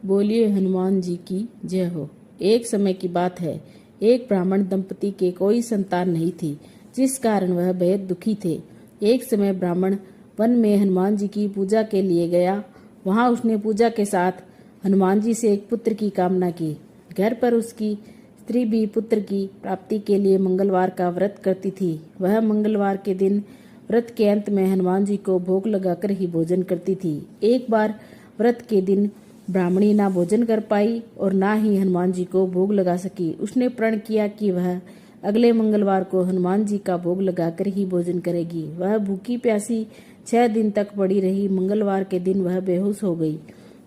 बोलिए हनुमान जी की जय हो। एक समय की बात है, एक ब्राह्मण दंपति के कोई संतान नहीं थी, जिस कारण वह बेहद दुखी थे। एक समय ब्राह्मण वन में हनुमान जी की पूजा के लिए गया। वहां उसने पूजा के साथ हनुमान जी से एक पुत्र की कामना की। घर पर उसकी स्त्री भी पुत्र की प्राप्ति के लिए मंगलवार का व्रत करती थी। वह मंगलवार के दिन व्रत के अंत में हनुमान जी को भोग लगाकर ही भोजन करती थी। एक बार व्रत के दिन ब्राह्मणी ना भोजन कर पाई और ना ही हनुमान जी को भोग लगा सकी। उसने प्रण किया कि वह अगले मंगलवार को हनुमान जी का भोग लगाकर ही भोजन करेगी। वह भूखी प्यासी 6 दिन तक पड़ी रही। मंगलवार के दिन वह बेहोश हो गई।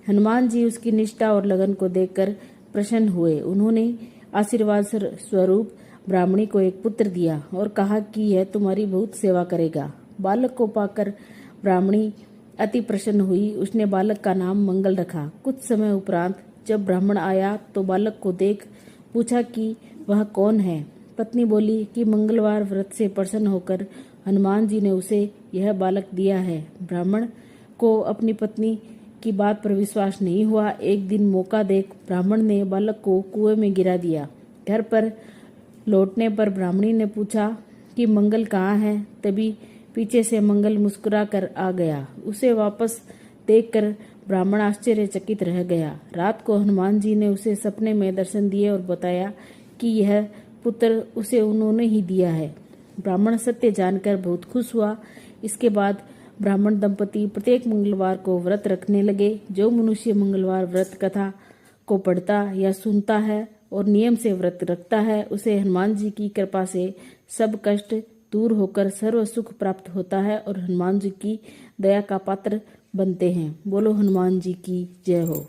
हनुमान जी उसकी निष्ठा और लगन को देखकर प्रसन्न हुए। उन्होंने आशीर्वाद स्वरूप ब्राह्मणी को एक पुत्र दिया और कहा कि यह तुम्हारी बहुत सेवा करेगा। बालक को पाकर ब्राह्मणी अति प्रसन्न हुई। उसने बालक का नाम मंगल रखा। कुछ समय उपरांत जब ब्राह्मण आया तो बालक को देख पूछा कि वह कौन है। पत्नी बोली कि मंगलवार व्रत से प्रसन्न होकर हनुमान जी ने उसे यह बालक दिया है। ब्राह्मण को अपनी पत्नी की बात पर विश्वास नहीं हुआ। एक दिन मौका देख ब्राह्मण ने बालक को कुएं में गिरा दिया। घर पर लौटने पर ब्राह्मणी ने पूछा कि मंगल कहाँ है। तभी पीछे से मंगल मुस्कुरा कर आ गया। उसे वापस देखकर ब्राह्मण आश्चर्यचकित रह गया। रात को हनुमान जी ने उसे सपने में दर्शन दिए और बताया कि यह पुत्र उसे उन्होंने ही दिया है। ब्राह्मण सत्य जानकर बहुत खुश हुआ। इसके बाद ब्राह्मण दंपति प्रत्येक मंगलवार को व्रत रखने लगे। जो मनुष्य मंगलवार व्रत कथा को पढ़ता या सुनता है और नियम से व्रत रखता है, उसे हनुमान जी की कृपा से सब कष्ट दूर होकर सर्व सुख प्राप्त होता है और हनुमान जी की दया का पात्र बनते हैं। बोलो हनुमान जी की जय हो।